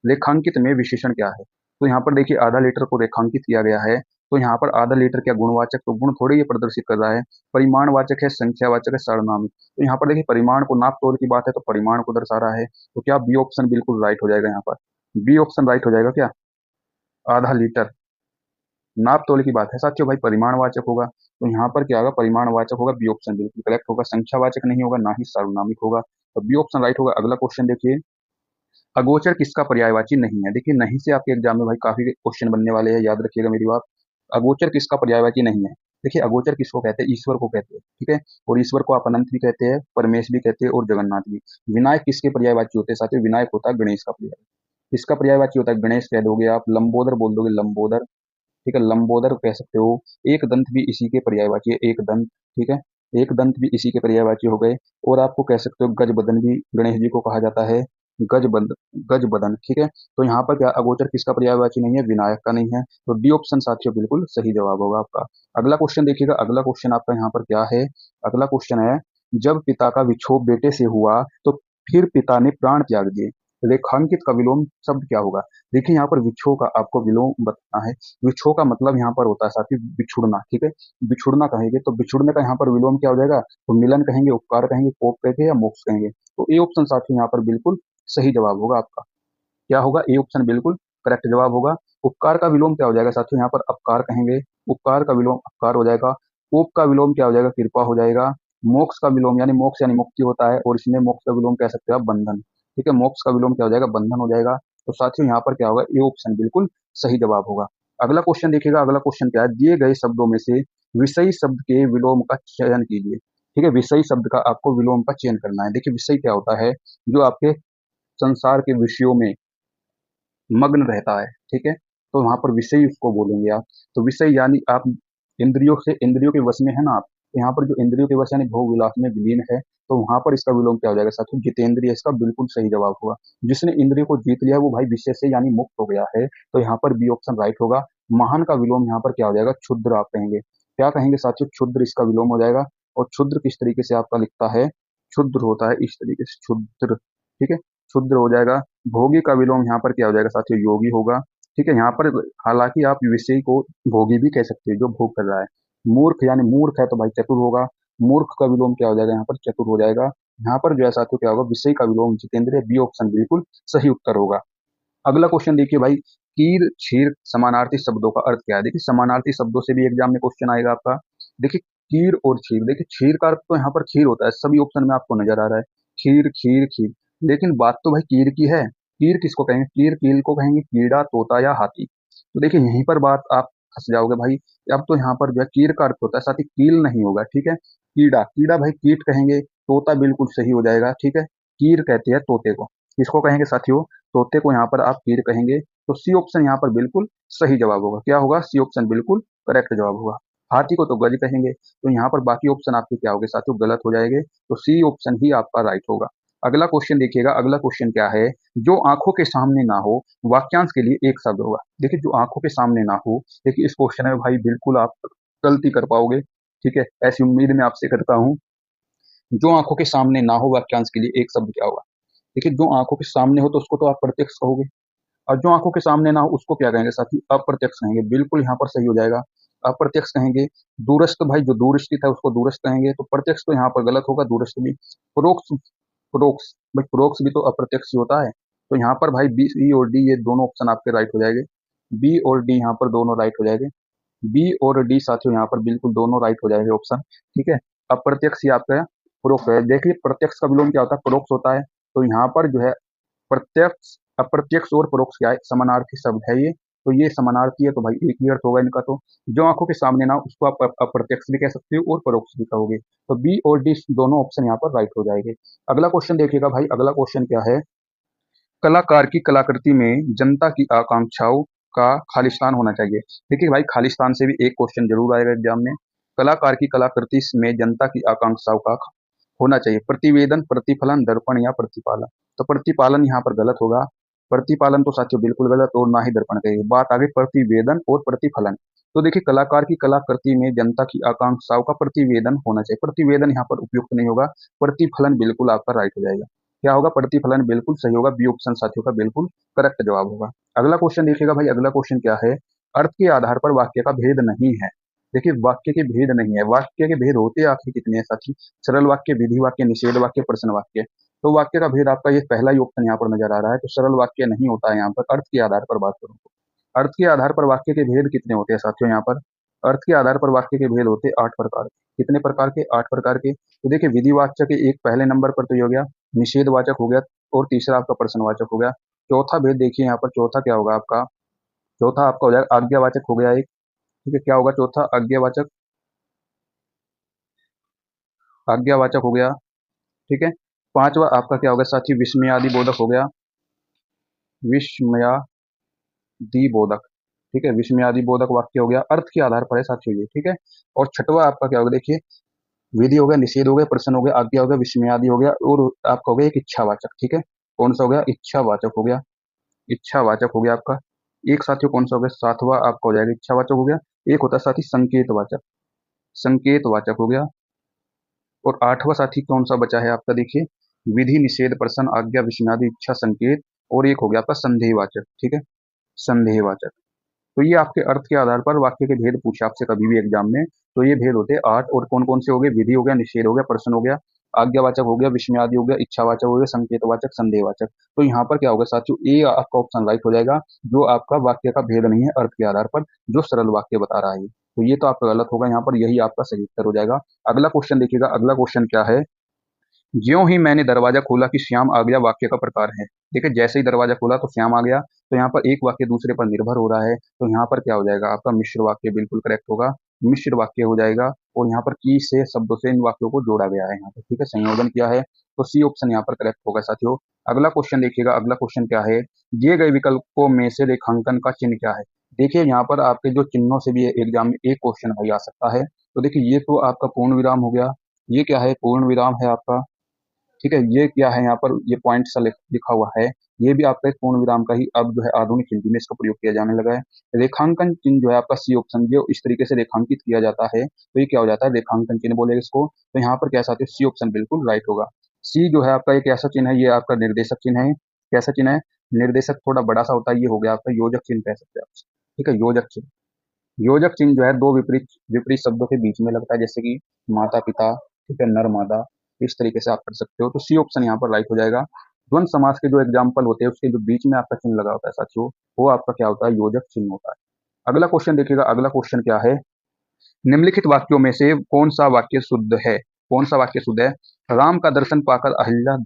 रेखांकित में विशेषण क्या है? तो यहाँ पर देखिए आधा लीटर को रेखांकित किया गया है, तो यहाँ पर आधा लीटर क्या गुणवाचक? तो गुण थोड़ी ये प्रदर्शित कर रहा है। परिमाणवाचक है, संख्यावाचक है, सर्वनामिक। तो यहाँ पर देखिए परिमाण को, नाप तोल की बात है तो परिमाण को दर्शा रहा है, तो क्या बी ऑप्शन बिल्कुल राइट हो जाएगा यहाँ पर? बी ऑप्शन राइट हो जाएगा क्या? आधा लीटर नाप तोल की बात है साथियों, भाई परिमाणवाचक होगा, तो यहाँ पर क्या होगा? परिमाणवाचक होगा। बी ऑप्शन बिल्कुल करेक्ट होगा। संख्यावाचक नहीं होगा, ना ही सार्वनामिक होगा, तो बी ऑप्शन राइट होगा। अगला क्वेश्चन देखिए, अगोचर किसका पर्यायवाची नहीं है? देखिए नहीं से आपके एग्जाम में भाई काफी क्वेश्चन बनने वाले हैं, याद रखिएगा मेरी बात। अगोचर किसका पर्यायवाची नहीं है? देखिए अगोचर किसको कहते हैं? ईश्वर को कहते हैं, ठीक है। और ईश्वर को आप अनंत भी कहते हैं, परमेश भी कहते हैं, और जगन्नाथ भी। विनायक किसके पर्यायवाची होते हैं साथियों? विनायक होता है गणेश का पर्याय। किसका पर्यायवाची होता है? गणेश कह दोगे आप, लंबोदर बोल दोगे, लंबोदर, ठीक है, लंबोदर कह सकते हो। एक दंत भी इसी के पर्यायवाची है, एक दंत, ठीक है। एक दंत भी इसी के पर्यायवाची हो गए। और आपको कह सकते हो गज बदन भी गणेश जी को कहा जाता है, गज बंद, गज बदन, ठीक है। तो यहाँ पर क्या अगोचर किसका पर्यायवाची नहीं है? विनायक का नहीं है, तो डी ऑप्शन साथियों बिल्कुल सही जवाब होगा आपका। अगला क्वेश्चन देखिएगा, अगला क्वेश्चन आपका यहाँ पर क्या है? अगला क्वेश्चन है, जब पिता का विक्षोभ बेटे से हुआ तो फिर पिता ने प्राण त्याग दिए, रेखांकित का विलोम शब्द क्या होगा? देखिए यहाँ पर विक्षोभ का आपको विलोम बताना है। विक्षोह का मतलब यहाँ पर होता है साथी बिछुड़ना, ठीक है। बिछुड़ना कहेंगे तो बिछुड़ने का यहाँ पर विलोम क्या हो जाएगा? तो मिलन कहेंगे, उपकार कहेंगे, कोप कहेंगे, या मोक्ष कहेंगे। तो ए ऑप्शन साथी यहाँ पर बिल्कुल सही जवाब होगा आपका। क्या होगा? ए ऑप्शन बिल्कुल करेक्ट जवाब होगा। उपकार का विलोम क्या हो जाएगा साथियों? यहाँ पर अपकार कहेंगे, उपकार का विलोम अपकार हो जाएगा। कोप का विलोम क्या हो जाएगा? कृपा हो जाएगा। मोक्ष का विलोम यानी मोक्ष यानी मुक्ति होता है, और इसमें मोक्ष का विलोम कह सकते हो आप बंधन, ठीक है। मोक्ष का विलोम क्या हो जाएगा? बंधन हो जाएगा। तो साथियों यहाँ पर क्या होगा? ए ऑप्शन बिल्कुल सही जवाब होगा। अगला क्वेश्चन देखिएगा, अगला क्वेश्चन क्या है, दिए गए शब्दों में से विषयी शब्द के विलोम का चयन कीजिए। ठीक है, विषयी शब्द का आपको विलोम का चयन करना है। देखिए विषय क्या होता है, जो आपके संसार के विषयों में मग्न रहता है। ठीक है, तो वहां पर विषय उसको बोलेंगे आप। तो विषय यानी आप इंद्रियों के वश में है ना आप, तो यहाँ पर जो इंद्रियों के वश यानी भोग विलास में विलीन है, तो वहां पर इसका विलोम क्या हो जाएगा साथियों, जितेंद्रिय। इसका बिल्कुल सही जवाब होगा। जिसने इंद्रियों को जीत लिया वो भाई विषय से यानी मुक्त हो गया है, तो यहाँ पर बी ऑप्शन राइट होगा। महान का विलोम यहाँ पर क्या हो जाएगा, क्षुद्र आप कहेंगे। क्या कहेंगे साथियों, क्षुद्र इसका विलोम हो जाएगा। और क्षुद्र किस तरीके से आपका लिखता है, क्षुद्र होता है इस तरीके से, क्षुद्र। ठीक है, क्षुद्र हो जाएगा। भोगी का विलोम यहाँ पर क्या हो जाएगा साथियों, योगी होगा। ठीक है, यहाँ पर हालांकि आप विषय को भोगी भी कह सकते हैं, जो भोग कर रहा है। मूर्ख यानी मूर्ख है तो भाई चतुर होगा। मूर्ख का विलोम क्या हो जाएगा, यहाँ पर चतुर हो जाएगा। यहाँ पर जो है साथियों क्या होगा, विषय का विलोम जितेंद्रिय। बी ऑप्शन बिल्कुल सही उत्तर होगा। अगला क्वेश्चन देखिए भाई, कीर क्षीर समानार्थी शब्दों का अर्थ क्या है। देखिए समानार्थी शब्दों से भी एग्जाम में क्वेश्चन आएगा आपका। देखिए कीर और क्षीर, देखिए क्षीर का अर्थ तो यहाँ पर खीर होता है, सभी ऑप्शन में आपको नजर आ रहा है, खीर खीर खीर। लेकिन बात तो भाई कीर की है। कीर किसको कहेंगे, कीर कील को कहेंगे, कीड़ा तोता या हाथी। तो देखिए यहीं पर बात आप फंस जाओगे भाई। अब तो यहाँ पर जो है कीर का अर्थ होता है साथ ही कील नहीं होगा। ठीक है, कीड़ा, कीड़ा भाई कीट कहेंगे। तोता बिल्कुल सही हो जाएगा। ठीक है, कीर कहते हैं तोते को, किसको कहेंगे साथियों, तोते को यहाँ पर आप कीर कहेंगे। तो सी ऑप्शन यहाँ पर बिल्कुल सही जवाब होगा। क्या होगा, सी ऑप्शन बिल्कुल करेक्ट जवाब होगा। हाथी को तो गज कहेंगे। तो यहाँ पर बाकी ऑप्शन आपके क्या होंगे साथियों, गलत हो जाएंगे। तो सी ऑप्शन ही आपका राइट होगा। अगला क्वेश्चन देखिएगा, अगला क्वेश्चन क्या है, जो आंखों के सामने ना हो वाक्यांश के लिए एक शब्द होगा। देखिए जो आंखों के सामने ना हो, देखिए इस क्वेश्चन में भाई बिल्कुल आप गलती कर पाओगे। ठीक है, ऐसी उम्मीद मैं आपसे करता हूँ। जो आंखों के सामने ना हो वाक्यांश के लिए एक शब्द क्या होगा। देखिए जो आंखों के सामने हो तो उसको तो आप प्रत्यक्ष कहोगे, और जो आंखों के सामने ना हो उसको क्या कहेंगे साथी, अप्रत्यक्ष कहेंगे। बिल्कुल यहाँ पर सही हो जाएगा, अप्रत्यक्ष कहेंगे। दूरस्थ, भाई जो दूर स्थित है उसको दूरस्थ कहेंगे, तो प्रत्यक्ष तो यहाँ पर गलत होगा, दूरस्थ भी। परोक्ष, परोक्ष भाई परोक्ष भी तो अप्रत्यक्ष ही होता है। तो यहाँ पर भाई बी सी और डी ये दोनों ऑप्शन आपके राइट हो जाएंगे। बी और डी यहाँ पर दोनों राइट हो जाएंगे। बी और डी साथियों यहाँ पर बिल्कुल दोनों राइट हो जाएंगे ऑप्शन। ठीक है, अप्रत्यक्ष ही आपका परोक्ष है। देखिए प्रत्यक्ष का विलोम क्या होता है, परोक्ष होता है। तो यहाँ पर जो है प्रत्यक्ष, अप्रत्यक्ष और परोक्ष क्या है, समानार्थी शब्द है ये। तो ये समानार्थी है, तो भाई एक ही अर्थ होगा इनका। तो जो आंखों के सामने ना उसको आप अप्रत्यक्ष भी कह सकते हो और परोक्ष भी कहोगे। तो बी और डी दोनों ऑप्शन यहाँ पर राइट हो जाएंगे। अगला क्वेश्चन देखिएगा भाई, अगला क्वेश्चन क्या है, कलाकार की कलाकृति में जनता की आकांक्षाओं का खालिस्तान होना चाहिए। देखिए भाई खालिस्तान से भी एक क्वेश्चन जरूर आएगा एग्जाम में। कलाकार की कलाकृति में जनता की आकांक्षाओं का होना चाहिए प्रतिवेदन, प्रतिफलन, दर्पण या प्रतिपालन। तो प्रतिपालन यहाँ पर गलत होगा। प्रतिपालन तो साथियों बिल्कुल गलत, और ना ही दर्पण कहिए। बात आगे प्रतिवेदन और प्रतिफलन। तो देखिए कलाकार की कलाकृति में जनता की आकांक्षाओं का प्रतिवेदन होना चाहिए। प्रतिवेदन यहाँ पर उपयुक्त नहीं होगा। प्रतिफलन बिल्कुल आपका राइट हो जाएगा। क्या होगा, प्रतिफलन बिल्कुल सही होगा। बी ऑप्शन साथियों का बिल्कुल करेक्ट जवाब होगा। अगला क्वेश्चन देखिएगा भाई, अगला क्वेश्चन क्या है, अर्थ के आधार पर वाक्य का भेद नहीं है। देखिए वाक्य के भेद नहीं है, वाक्य के भेद होते आखिर कितने हैं साथी, सरल वाक्य, विधि वाक्य, निषेध वाक्य, प्रश्न वाक्य। तो वाक्य का भेद आपका ये पहला ही ऑप्शन यहाँ पर नजर आ रहा है। तो सरल वाक्य नहीं होता है यहाँ पर। अर्थ के आधार पर बात करूँ तो अर्थ के आधार पर वाक्य के भेद कितने होते हैं साथियों, यहाँ पर अर्थ के आधार पर वाक्य के भेद होते हैं 8 प्रकार के। कितने प्रकार के, 8 प्रकार के। तो देखिए विधिवाचक एक पहले नंबर पर तो ये हो गया, निषेधवाचक हो गया, और तीसरा आपका प्रश्नवाचक हो गया। चौथा भेद देखिए यहाँ पर, चौथा क्या होगा आपका, चौथा आपका हो जाएगा आज्ञावाचक हो गया एक। ठीक है, क्या होगा चौथा, आज्ञावाचक, आज्ञावाचक हो गया। ठीक है, पांचवा आपका क्या होगा साथी, विस्मयादि बोधक हो गया, विस्मयादि बोधक। ठीक है, विस्मयादि बोधक वाक्य हो गया, अर्थ के आधार पर है साथियों ये। ठीक है, और छठवा आपका क्या होगा, देखिए विधि हो गया, निषेध हो गया, प्रश्न हो गया, आज्ञा हो गया, विस्मयादि हो गया, और आपका हो गया एक इच्छावाचक। ठीक है, कौन सा हो गया, इच्छावाचक हो गया, इच्छावाचक हो गया आपका। एक साथियों कौन सा हो गया, सातवां आपका हो जाएगा इच्छावाचक हो गया। एक होता है साथी संकेतवाचक, संकेतवाचक हो गया। और आठवां साथी कौन सा बचा है आपका, देखिए विधि, निषेध, प्रश्न, आज्ञा, विस्मयादि, इच्छा, संकेत, और एक हो गया आपका संदेहवाचक। ठीक है, संदेहवाचक। तो ये आपके अर्थ के आधार पर वाक्य के भेद पूछे आपसे कभी भी एग्जाम में, तो ये भेद होते हैं 8। और कौन कौन से हो गए, विधि हो गया, निषेध हो गया, प्रश्न हो गया, आज्ञावाचक हो गया, विस्मयादि हो गया, इच्छावाचक हो गया, संकेतवाचक, संदेहवाचक। तो यहाँ पर क्या होगा साथियों, ए आपका ऑप्शन राइट हो जाएगा, जो आपका वाक्य का भेद नहीं है अर्थ के आधार पर, जो सरल वाक्य बता रहा है। तो ये तो आपका गलत होगा यहाँ पर, यही आपका सही उत्तर हो जाएगा। अगला क्वेश्चन देखिएगा, अगला क्वेश्चन क्या है, ज्यों ही मैंने दरवाजा खोला कि श्याम आ गया वाक्य का प्रकार है। देखिए जैसे ही दरवाजा खोला तो श्याम आ गया, तो यहाँ पर एक वाक्य दूसरे पर निर्भर हो रहा है, तो यहाँ पर क्या हो जाएगा आपका मिश्र वाक्य बिल्कुल करेक्ट होगा। मिश्र वाक्य हो जाएगा और यहाँ पर की से शब्दों से इन वाक्यों को जोड़ा गया है यहाँ पर, ठीक है, संयोजन किया है, तो सी ऑप्शन यहाँ पर करेक्ट होगा साथियों। अगला क्वेश्चन देखिएगा, अगला क्वेश्चन क्या है, दिए गए विकल्पों में से रेखांकन का चिन्ह क्या है। देखिए यहाँ पर आपके जो चिन्हों से भी एग्जाम में एक क्वेश्चन भाई आ सकता है। तो देखिए ये तो आपका पूर्ण विराम हो गया, ये क्या है पूर्ण विराम है आपका, ठीक है, ये क्या है यहाँ पर ये पॉइंट सा लिखा हुआ है, ये भी आपका एक पूर्ण विराम का ही अब जो है आधुनिक हिंदी में इसका प्रयोग किया जाने लगा है। रेखांकन चिन्ह जो है आपका सी ऑप्शन, जो इस तरीके से रेखांकित किया जाता है तो ये क्या हो जाता है रेखांकन चिन्ह बोलेगा इसको। तो यहाँ पर क्या साथ सी ऑप्शन बिल्कुल राइट होगा। सी जो है आपका एक ऐसा चिन्ह है, ये आपका निर्देशक चिन्ह है। कैसा चिन्ह है, निर्देशक थोड़ा बड़ा सा होता है, ये हो गया आपका योजक चिन्ह कह सकते हैं आप, ठीक है, योजक चिन्ह। योजक चिन्ह जो है दो विपरीत विपरीत शब्दों के बीच में लगता है, जैसे कि माता पिता, ठीक है, नर मादा, इस तरीके से आप कर सकते हो, तो सी ऑप्शन यहाँ पर राइट हो जाएगा। द्वंद्व समास के जो एग्जाम्पल होते हैं उसके जो बीच में आपका चिन्ह लगा होता है साथियों, वो आपका क्या होता है योजक चिन्ह होता है। अगला क्वेश्चन देखिएगा, अगला क्वेश्चन क्या है, निम्नलिखित वाक्यों में से कौन सा वाक्य शुद्ध है, कौन सा वाक्य शुद्ध है। राम का दर्शन पाकर अहिल्या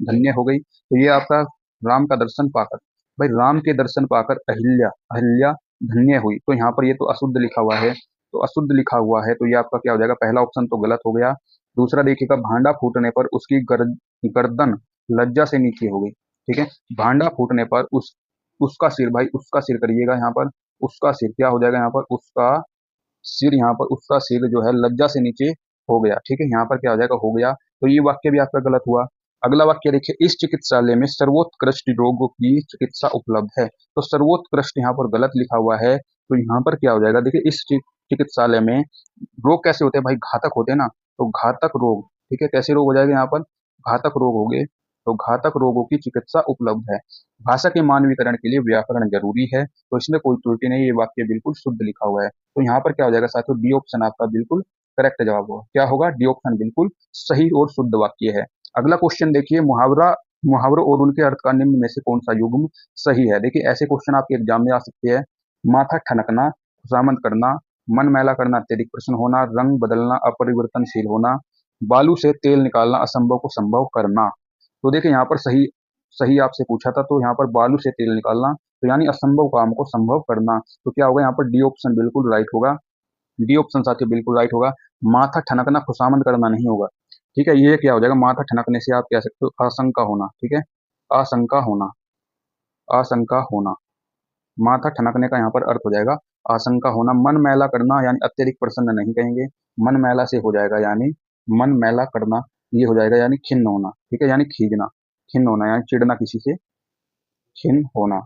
धन्य हो गई, तो ये आपका राम का दर्शन पाकर, भाई राम के दर्शन पाकर अहिल्या अहिल्या धन्य हुई, तो यहाँ पर ये तो अशुद्ध लिखा हुआ है, तो अशुद्ध लिखा हुआ है तो ये आपका क्या हो जाएगा, पहला ऑप्शन तो गलत हो गया। दूसरा देखिएगा, भांडा फूटने पर उसकी गर्दन लज्जा से नीचे हो गई, ठीक है, भांडा फूटने पर उसका सिर, भाई उसका सिर करिएगा यहाँ पर, उसका सिर क्या हो जाएगा यहाँ पर, उसका सिर, यहाँ पर उसका सिर जो है लज्जा से नीचे हो गया, ठीक है, यहाँ पर क्या हो जाएगा हो गया, तो ये वाक्य भी आपका गलत हुआ। अगला वाक्य देखिए, इस चिकित्सालय में सर्वोत्कृष्ट रोगों की चिकित्सा उपलब्ध है, तो सर्वोत्कृष्ट यहाँ पर गलत लिखा हुआ है, तो यहाँ पर क्या हो जाएगा, देखिए इस चिकित्सालय में रोग कैसे होते हैं भाई, घातक होते हैं ना, तो घातक रोग, ठीक है, कैसे रोग हो जाएगा यहाँ पर, घातक रोग हो गए, तो घातक रोगों की चिकित्सा उपलब्ध है। भाषा के मानवीकरण के लिए व्याकरण जरूरी है, तो इसमें कोई त्रुटि नहीं, ये वाक्य बिल्कुल शुद्ध लिखा हुआ है, तो यहाँ पर क्या हो जाएगा साथियों, डी ऑप्शन आपका बिल्कुल करेक्ट जवाब होगा, क्या होगा, डी ऑप्शन बिल्कुल सही और शुद्ध वाक्य है। अगला क्वेश्चन देखिए, मुहावरों और उनके अर्थ का निम्न में से कौन सा युग्म सही है। देखिए ऐसे क्वेश्चन आपके एग्जाम में आ सकते हैं, माथा ठनकना, खुशामद करना, मन मैला करना, अत्यधिक प्रश्न होना, रंग बदलना, अपरिवर्तनशील होना, बालू से तेल निकालना, असंभव को संभव करना। तो देखिए यहाँ पर सही सही आपसे पूछा था, तो यहाँ पर बालू से तेल निकालना, तो यानी असंभव काम को संभव करना, तो क्या होगा यहाँ पर डी ऑप्शन बिल्कुल राइट होगा, डी ऑप्शन साथियों बिल्कुल राइट होगा। माथा ठनकना खुशामद करना नहीं होगा, ठीक है, ये क्या हो जाएगा, माथा ठनकने से आप कह सकते हो आशंका होना, ठीक है, आशंका होना, आशंका होना, माथा ठनकने का यहाँ पर अर्थ हो जाएगा आशंका होना। मन मैला करना यानी अत्यधिक प्रसन्न नहीं कहेंगे, मन मैला से हो जाएगा यानी मन मैला करना, ये हो जाएगा यानी खिन्न होना, ठीक है, यानी खींचना, खिन्न होना यानी चिढ़ना किसी से, खिन्न होना।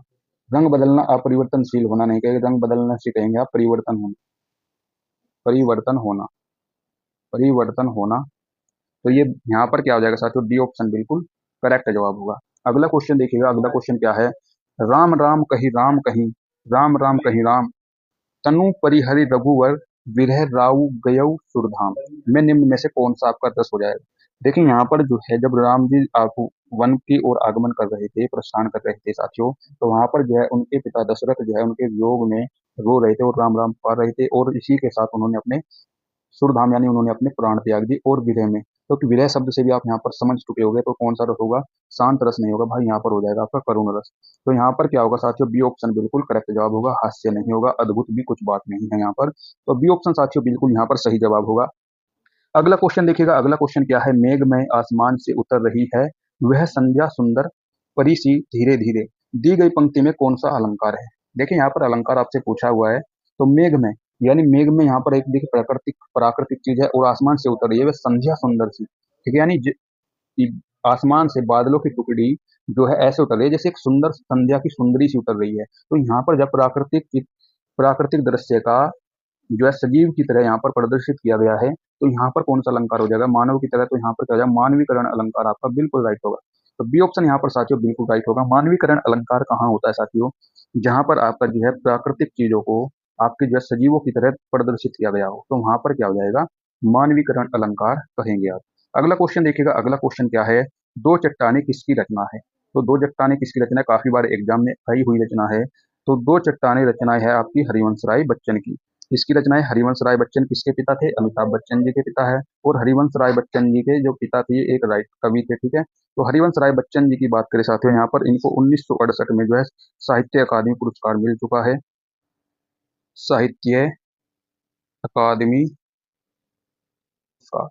रंग बदलना अपरिवर्तनशील होना नहीं कहेंगे, रंग बदलने से कहेंगे आप परिवर्तन होना, परिवर्तन होना, परिवर्तन होना, तो ये यहाँ पर क्या हो जाएगा साथियों, डी ऑप्शन बिल्कुल करेक्ट जवाब होगा। अगला क्वेश्चन देखिएगा, अगला क्वेश्चन क्या है, राम राम कही राम कहीं, राम राम कही राम, तनु परिहरि रघुवर, विरह राउ गयौ सुरधाम, में निम्न में से कौन सा आपका दस हो जाएगा। देखिए यहाँ पर जो है जब राम जी आप वन की ओर आगमन कर रहे थे, प्रस्थान कर रहे थे साथियों, तो वहां पर जो है उनके पिता दशरथ जो है उनके वियोग में रो रहे थे और राम राम पा रहे थे, और इसी के साथ उन्होंने अपने सुरधाम यानी उन्होंने अपने प्राण त्याग दिए, और विरह में, क्योंकि विरह शब्द से भी आप यहाँ पर समझ चुके होंगे, तो कौन सा रस होगा, शांत रस नहीं होगा भाई, यहाँ पर हो जाएगा आपका करुण रस। तो यहाँ पर क्या होगा साथियों, बी ऑप्शन बिल्कुल करेक्ट जवाब होगा, हास्य नहीं होगा, अद्भुत भी कुछ बात नहीं है यहाँ पर, तो बी ऑप्शन साथियों बिल्कुल यहाँ पर सही जवाब होगा। अगला क्वेश्चन देखिएगा, अगला क्वेश्चन क्या है, मेघ में आसमान से उतर रही है वह संध्या सुंदर परी सी धीरे धीरे, दी गई पंक्ति में कौन सा अलंकार है। देखिए यहाँ पर अलंकार आपसे पूछा हुआ है, तो मेघ में यानी मेघ में यहाँ पर एक देखिए प्राकृतिक प्राकृतिक चीज है, और आसमान से उतर रही है वह संध्या सुंदर सी, ठीक है, यानी आसमान से बादलों की टुकड़ी जो है ऐसे उतर रही है जैसे एक सुंदर संध्या की सुंदरी सी उतर रही है, तो यहाँ पर जब प्राकृतिक दृश्य का जो है सजीव की तरह यहाँ पर प्रदर्शित किया गया है, तो यहाँ पर कौन सा अलंकार हो जाएगा, मानव की तरह, तो यहाँ पर क्या हो जाएगा, मानवीकरण अलंकार आपका बिल्कुल राइट होगा। तो बी ऑप्शन यहाँ पर साथियों बिल्कुल राइट होगा। मानवीकरण अलंकार कहाँ होता है साथियों, जहां पर आपका जो है प्राकृतिक चीजों को आपके जो है सजीवों की तरह प्रदर्शित किया गया हो, तो वहां पर क्या हो जाएगा, मानवीकरण अलंकार कहेंगे आप। अगला क्वेश्चन देखिएगा, अगला क्वेश्चन क्या है, दो चट्टानें किसकी रचना है। तो दो चट्टानें किसकी रचना है, काफी बार एग्जाम में आई हुई रचना है, तो दो चट्टानें रचना है आपकी हरिवंश राय बच्चन की। इसकी रचनाएं हरिवंश राय बच्चन किसके पिता थे? अमिताभ बच्चन जी के पिता है। और हरिवंश राय बच्चन जी के जो पिता थे ये एक राइट कवि थे, ठीक है। तो हरिवंश राय बच्चन जी की बात करें साथियों, यहाँ पर इनको 1968 में जो है साहित्य अकादमी पुरस्कार मिल चुका है। साहित्य अकादमी पुरस्कार,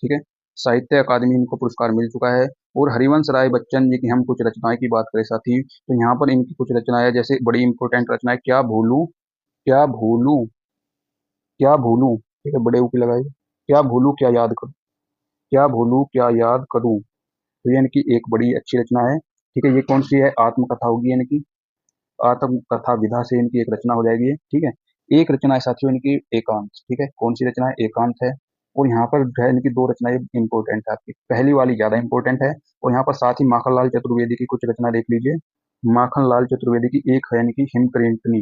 ठीक है। साहित्य अकादमी इनको पुरस्कार मिल चुका है। और हरिवंश राय बच्चन जी की हम कुछ रचनाएं की बात करें साथी, तो यहाँ पर इनकी कुछ रचनाएं जैसे बड़ी इंपॉर्टेंट रचनाएं, क्या भूलूं, क्या भूलूं, क्या भूलूं, ठीक है, बड़े ऊपर लगाइए, क्या भूलूं क्या याद करूं, क्या भूलूं क्या याद करूं। तो ये इनकी एक बड़ी अच्छी रचना है, ठीक है। ये कौन सी है? आत्मकथा होगी इनकी, आत्मकथा विधा से इनकी एक रचना हो जाएगी ये, ठीक है। एक रचना है साथियों इनकी एकांत, ठीक है। कौन सी रचना है? एकांत है। और यहाँ पर जो है इनकी दो रचनाएं इंपॉर्टेंट है आपकी, पहली वाली ज्यादा इंपॉर्टेंट है। और यहाँ पर साथ ही माखनलाल चतुर्वेदी की कुछ रचना देख लीजिए। माखनलाल चतुर्वेदी की एक है इनकी हिमकरीटनी।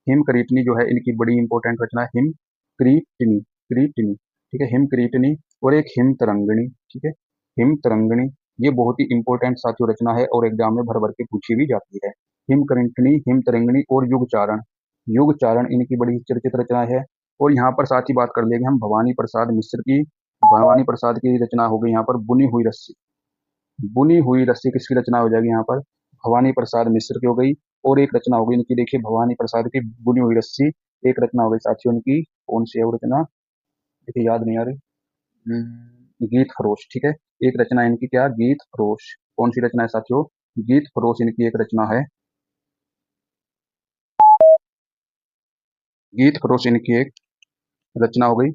हिमकरीटनी जो है इनकी बड़ी इंपॉर्टेंट रचना है, हिमकरीटनी, करीटनी, ठीक है, हिमकरीटनी। और एक हिम तरंगिणी, ठीक है, हिम तरंगिणी। ये बहुत ही इंपॉर्टेंट साथियों रचना है और एग्जाम में भर भर के पूछी भी जाती है। हिमकरीटनी, हिम तरंगिणी और युगचारण। युगचारण इनकी बड़ी चर्चित रचना है। और यहाँ पर साथ ही बात कर लेंगे हम भवानी प्रसाद मिश्र की। भवानी प्रसाद की रचना हो गई यहाँ पर बुनी हुई रस्सी। बुनी हुई रस्सी किसकी रचना हो जाएगी यहाँ पर? भवानी प्रसाद मिश्र की हो गई। और एक रचना हो गई इनकी, देखिए, भवानी प्रसाद की बुनी हुई रस्सी। एक रचना हो गई साथियों इनकी, कौन सी है वो रचना, देखिए याद नहीं आ रही। गीत फरोश, ठीक है। एक रचना इनकी क्या? गीत फरोश। कौन सी रचना है साथियों? गीत फरोश इनकी एक रचना है। गीत फरोश इनकी एक रचना हो गई।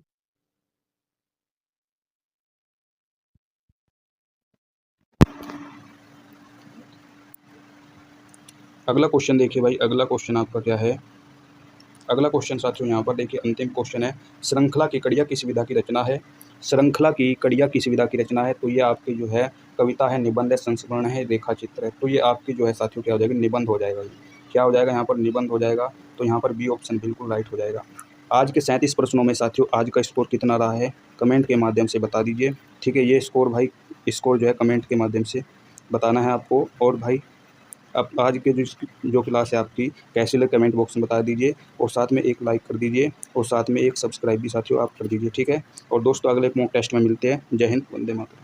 अगला क्वेश्चन देखिए भाई, अगला क्वेश्चन आपका क्या है? अगला क्वेश्चन साथियों यहाँ पर देखिए, अंतिम क्वेश्चन है, श्रृंखला की कड़िया किस विधा की रचना है? श्रृंखला की कड़िया किस विधा की रचना है? तो ये आपकी जो है कविता है, निबंध है, संस्मरण है, रेखा चित्र है। तो ये आपकी जो है साथियों क्या हो जाएगी? निबंध हो जाएगा। क्या हो जाएगा यहाँ पर? निबंध हो जाएगा। तो यहाँ पर बी ऑप्शन बिल्कुल राइट हो जाएगा। आज के 37 प्रश्नों में साथियों आज का स्कोर कितना रहा है? कमेंट के माध्यम से बता दीजिए, ठीक है। ये स्कोर भाई, स्कोर जो है कमेंट के माध्यम से बताना है आपको। और भाई आप आज के जो क्लास है आपकी कैसी लगी कमेंट बॉक्स में बता दीजिए। और साथ में एक लाइक कर दीजिए और साथ में एक सब्सक्राइब भी साथियों आप कर दीजिए, ठीक है। और दोस्तों अगले मॉक टेस्ट में मिलते हैं। जय हिंद, वंदे मातरम।